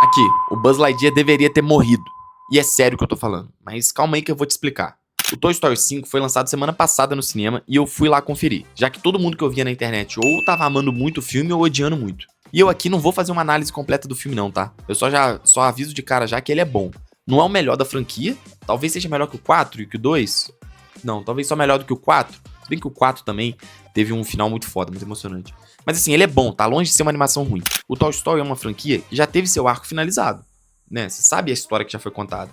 Aqui, o Buzz Lightyear deveria ter morrido. E é sério que eu tô falando, mas calma aí que eu vou te explicar. O Toy Story 5 foi lançado semana passada no cinema e eu fui lá conferir, já que todo mundo que eu via na internet ou tava amando muito o filme ou odiando muito. E eu aqui não vou fazer uma análise completa do filme não, tá? Eu só aviso de cara já que ele é bom. Não é o melhor da franquia, talvez seja melhor que o 4 e que o 2. Não, talvez só melhor do que o 4. Se bem que o 4 também teve um final muito foda, muito emocionante. Mas assim, ele é bom, tá longe de ser uma animação ruim. O Toy Story é uma franquia que já teve seu arco finalizado, né? Você sabe a história que já foi contada.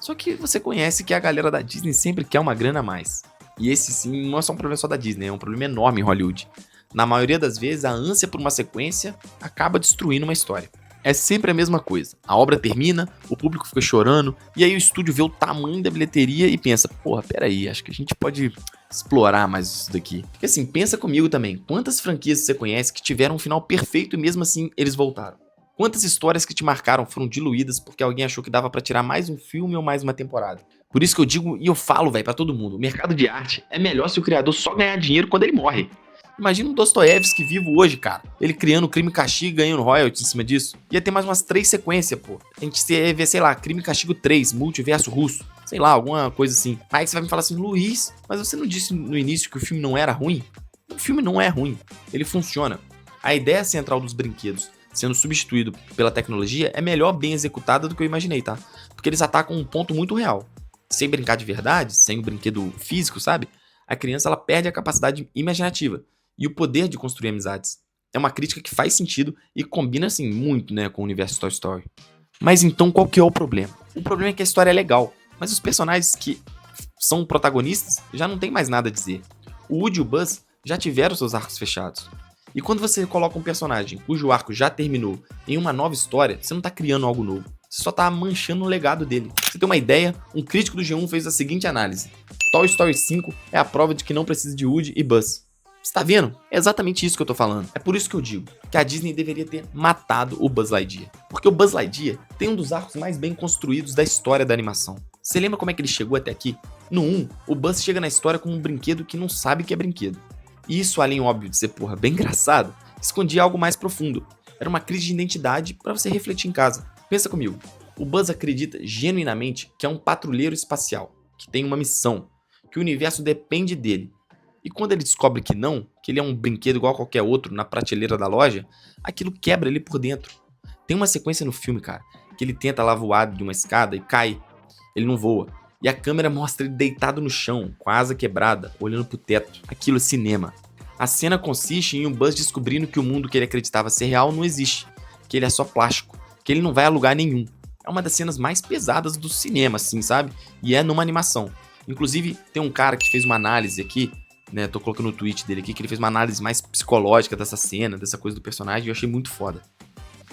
Só que você conhece que a galera da Disney sempre quer uma grana a mais. E esse sim não é só um problema só da Disney, é um problema enorme em Hollywood. Na maioria das vezes, a ânsia por uma sequência acaba destruindo uma história. É sempre a mesma coisa. A obra termina, o público fica chorando, e aí o estúdio vê o tamanho da bilheteria e pensa, porra, peraí, acho que a gente pode explorar mais isso daqui. Porque assim, pensa comigo também, quantas franquias você conhece que tiveram um final perfeito e mesmo assim eles voltaram? Quantas histórias que te marcaram foram diluídas porque alguém achou que dava pra tirar mais um filme ou mais uma temporada? Por isso que eu digo e eu falo, velho, pra todo mundo, o mercado de arte é melhor se o criador só ganhar dinheiro quando ele morre. Imagina um Dostoiévski vivo hoje, cara. Ele criando Crime e Castigo e ganhando royalties em cima disso. Ia ter mais umas 3 sequências, pô. A gente ia ver, sei lá, Crime e Castigo 3, Multiverso Russo. Sei lá, alguma coisa assim. Aí você vai me falar assim, Luiz, mas você não disse no início que o filme não era ruim? O filme não é ruim. Ele funciona. A ideia central dos brinquedos sendo substituído pela tecnologia é melhor bem executada do que eu imaginei, tá? Porque eles atacam um ponto muito real. Sem brincar de verdade, sem o brinquedo físico, sabe? A criança ela perde a capacidade imaginativa e o poder de construir amizades. É uma crítica que faz sentido e combina assim muito, né, com o universo Toy Story. Mas então qual que é o problema? O problema é que a história é legal, mas os personagens que são protagonistas já não tem mais nada a dizer. O Woody e o Buzz já tiveram seus arcos fechados. E quando você coloca um personagem cujo arco já terminou em uma nova história, você não tá criando algo novo. Você só tá manchando o legado dele. Pra você ter uma ideia, um crítico do G1 fez a seguinte análise: Toy Story 5 é a prova de que não precisa de Woody e Buzz. Você tá vendo? É exatamente isso que eu tô falando. É por isso que eu digo que a Disney deveria ter matado o Buzz Lightyear. Porque o Buzz Lightyear tem um dos arcos mais bem construídos da história da animação. Você lembra como é que ele chegou até aqui? No 1, o Buzz chega na história como um brinquedo que não sabe que é brinquedo. E isso, além óbvio de ser, porra, bem engraçado, escondia algo mais profundo. Era uma crise de identidade pra você refletir em casa. Pensa comigo. O Buzz acredita genuinamente que é um patrulheiro espacial, que tem uma missão, que o universo depende dele. E quando ele descobre que não, que ele é um brinquedo igual a qualquer outro na prateleira da loja, aquilo quebra ele por dentro. Tem uma sequência no filme, cara, que ele tenta lá voar de uma escada e cai. Ele não voa. E a câmera mostra ele deitado no chão, com a asa quebrada, olhando pro teto. Aquilo é cinema. A cena consiste em um Buzz descobrindo que o mundo que ele acreditava ser real não existe, que ele é só plástico, que ele não vai a lugar nenhum. É uma das cenas mais pesadas do cinema, assim, sabe? E é numa animação. Inclusive, tem um cara que fez uma análise aqui, né? Tô colocando no tweet dele aqui, que ele fez uma análise mais psicológica dessa cena, dessa coisa do personagem, e eu achei muito foda.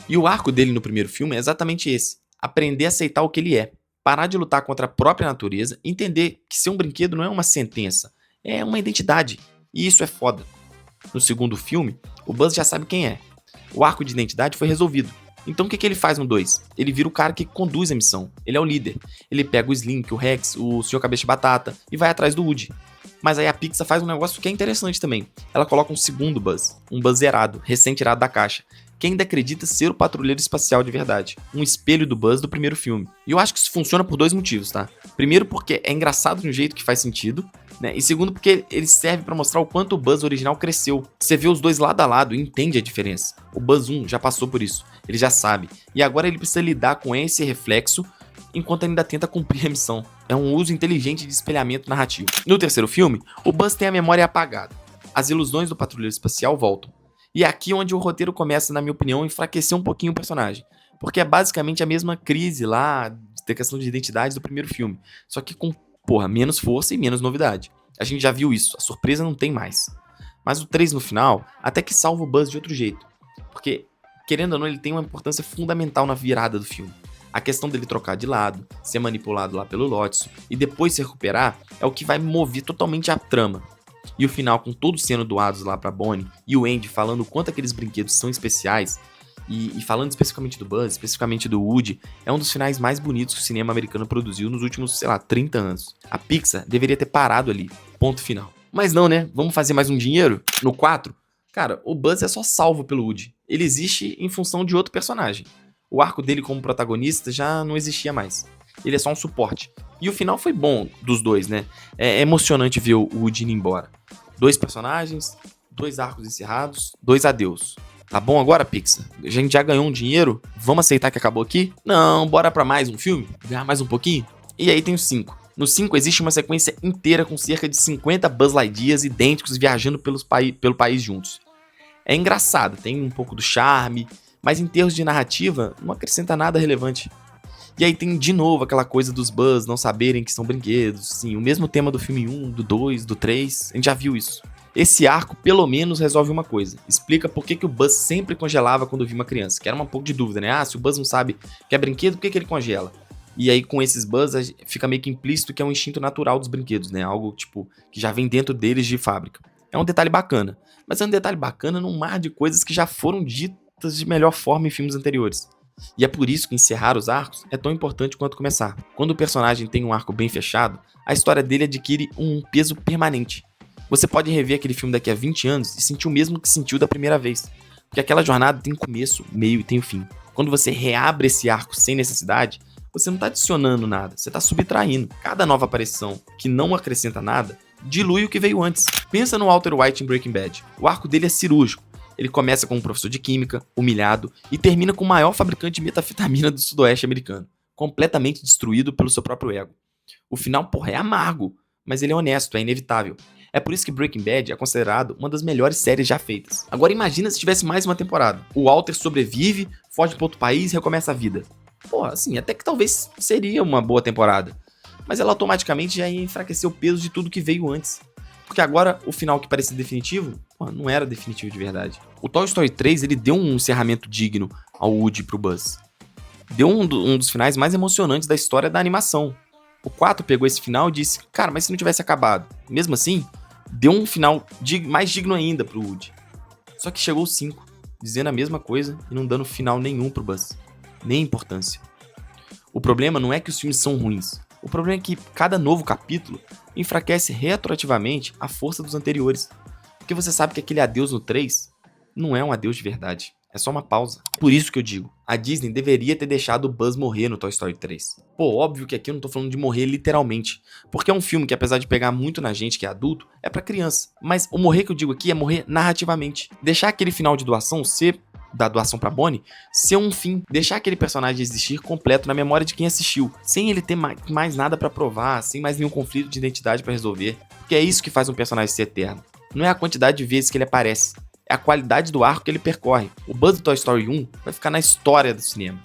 E o arco dele no primeiro filme é exatamente esse: aprender a aceitar o que ele é. Parar de lutar contra a própria natureza, entender que ser um brinquedo não é uma sentença, é uma identidade. E isso é foda. No segundo filme, o Buzz já sabe quem é. O arco de identidade foi resolvido. Então o que ele faz no 2? Ele vira o cara que conduz a missão. Ele é o líder. Ele pega o Slink, o Rex, o Sr. Cabeça de Batata e vai atrás do Woody. Mas aí a Pixar faz um negócio que é interessante também. Ela coloca um segundo Buzz, um Buzz zerado, recém-tirado da caixa, que ainda acredita ser o patrulheiro espacial de verdade, um espelho do Buzz do primeiro filme. E eu acho que isso funciona por 2 motivos, tá? Primeiro porque é engraçado de um jeito que faz sentido, né? E segundo porque ele serve pra mostrar o quanto o Buzz original cresceu. Você vê os dois lado a lado e entende a diferença. O Buzz 1 já passou por isso, ele já sabe. E agora ele precisa lidar com esse reflexo enquanto ainda tenta cumprir a missão. É um uso inteligente de espelhamento narrativo. No terceiro filme, o Buzz tem a memória apagada. As ilusões do patrulheiro espacial voltam. E é aqui onde o roteiro começa, na minha opinião, a enfraquecer um pouquinho o personagem. Porque é basicamente a mesma crise lá, da questão de identidade do primeiro filme. Só que com, porra, menos força e menos novidade. A gente já viu isso, a surpresa não tem mais. Mas o 3 no final, até que salva o Buzz de outro jeito. Porque, querendo ou não, ele tem uma importância fundamental na virada do filme. A questão dele trocar de lado, ser manipulado lá pelo Lotso e depois se recuperar é o que vai mover totalmente a trama. E o final com todos sendo doados lá pra Bonnie e o Andy falando o quanto aqueles brinquedos são especiais e falando especificamente do Buzz, especificamente do Woody, é um dos finais mais bonitos que o cinema americano produziu nos últimos, sei lá, 30 anos. A Pixar deveria ter parado ali, ponto final. Mas não, né? Vamos fazer mais um dinheiro? No 4, cara, o Buzz é só salvo pelo Woody. Ele existe em função de outro personagem. O arco dele como protagonista já não existia mais. Ele é só um suporte. E o final foi bom dos dois, né? É emocionante ver o Woody indo embora. 2 personagens, 2 arcos encerrados, 2 adeus. Tá bom agora, Pixar? A gente já ganhou um dinheiro? Vamos aceitar que acabou aqui? Não, bora pra mais um filme? Ganhar mais um pouquinho? E aí tem o 5. No 5 existe uma sequência inteira com cerca de 50 Buzz Lightyears idênticos viajando pelo país juntos. É engraçado, tem um pouco do charme, mas em termos de narrativa, não acrescenta nada relevante. E aí tem de novo aquela coisa dos Buzz não saberem que são brinquedos, sim, o mesmo tema do filme 1, do 2, do 3, a gente já viu isso. Esse arco, pelo menos, resolve uma coisa. Explica por que o Buzz sempre congelava quando via uma criança. Que era um pouco de dúvida, né? Ah, se o Buzz não sabe que é brinquedo, por que ele congela? E aí, com esses Buzz, fica meio que implícito que é um instinto natural dos brinquedos, né? Algo, tipo, que já vem dentro deles de fábrica. É um detalhe bacana. Mas é um detalhe bacana num mar de coisas que já foram ditas de melhor forma em filmes anteriores. E é por isso que encerrar os arcos é tão importante quanto começar. Quando o personagem tem um arco bem fechado, a história dele adquire um peso permanente. Você pode rever aquele filme daqui a 20 anos e sentir o mesmo que sentiu da primeira vez. Porque aquela jornada tem começo, meio e tem o fim. Quando você reabre esse arco sem necessidade, você não está adicionando nada, você está subtraindo. Cada nova aparição que não acrescenta nada, dilui o que veio antes. Pensa no Walter White em Breaking Bad. O arco dele é cirúrgico. Ele começa com um professor de química, humilhado, e termina com o maior fabricante de metafetamina do sudoeste americano, completamente destruído pelo seu próprio ego. O final, porra, é amargo, mas ele é honesto, é inevitável. É por isso que Breaking Bad é considerado uma das melhores séries já feitas. Agora imagina se tivesse mais uma temporada. O Walter sobrevive, foge para outro país e recomeça a vida. Pô, assim, até que talvez seria uma boa temporada. Mas ela automaticamente já ia enfraquecer o peso de tudo que veio antes. Porque agora, o final que parecia definitivo, pô, não era definitivo de verdade. O Toy Story 3, ele deu um encerramento digno ao Woody e pro Buzz. Deu um dos finais mais emocionantes da história da animação. O 4 pegou esse final e disse, cara, mas se não tivesse acabado? Mesmo assim, deu um final mais digno ainda pro Woody. Só que chegou o 5, dizendo a mesma coisa e não dando final nenhum pro Buzz. Nem importância. O problema não é que os filmes são ruins. O problema é que cada novo capítulo enfraquece retroativamente a força dos anteriores. Porque você sabe que aquele adeus no 3 não é um adeus de verdade. É só uma pausa. Por isso que eu digo, a Disney deveria ter deixado o Buzz morrer no Toy Story 3. Pô, óbvio que aqui eu não tô falando de morrer literalmente. Porque é um filme que, apesar de pegar muito na gente que é adulto, é pra criança. Mas o morrer que eu digo aqui é morrer narrativamente. Deixar aquele final de doação ser da doação pra Bonnie, ser um fim, deixar aquele personagem existir completo na memória de quem assistiu, sem ele ter mais nada pra provar, sem mais nenhum conflito de identidade pra resolver, porque é isso que faz um personagem ser eterno. Não é a quantidade de vezes que ele aparece, é a qualidade do arco que ele percorre. O Buzz do Toy Story 1 vai ficar na história do cinema.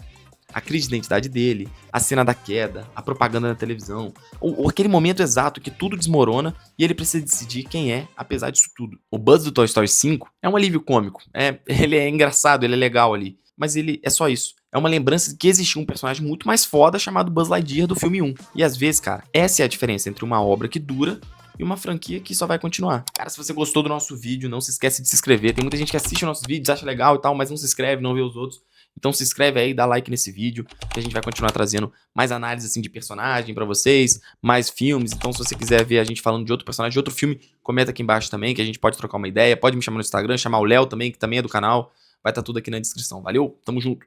A crise de identidade dele, a cena da queda, a propaganda na televisão, ou aquele momento exato que tudo desmorona e ele precisa decidir quem é, apesar disso tudo. O Buzz do Toy Story 5 é um alívio cômico, ele é engraçado, ele é legal ali, mas ele é só isso. É uma lembrança de que existia um personagem muito mais foda chamado Buzz Lightyear do filme 1. E às vezes, cara, essa é a diferença entre uma obra que dura e uma franquia que só vai continuar. Cara, se você gostou do nosso vídeo, não se esquece de se inscrever. Tem muita gente que assiste nossos vídeos, acha legal e tal, mas não se inscreve, não vê os outros. Então se inscreve aí, dá like nesse vídeo, que a gente vai continuar trazendo mais análise assim de personagem pra vocês, mais filmes. Então se você quiser ver a gente falando de outro personagem, de outro filme, comenta aqui embaixo também, que a gente pode trocar uma ideia. Pode me chamar no Instagram, chamar o Léo também, que também é do canal. Vai estar tudo aqui na descrição. Valeu? Tamo junto!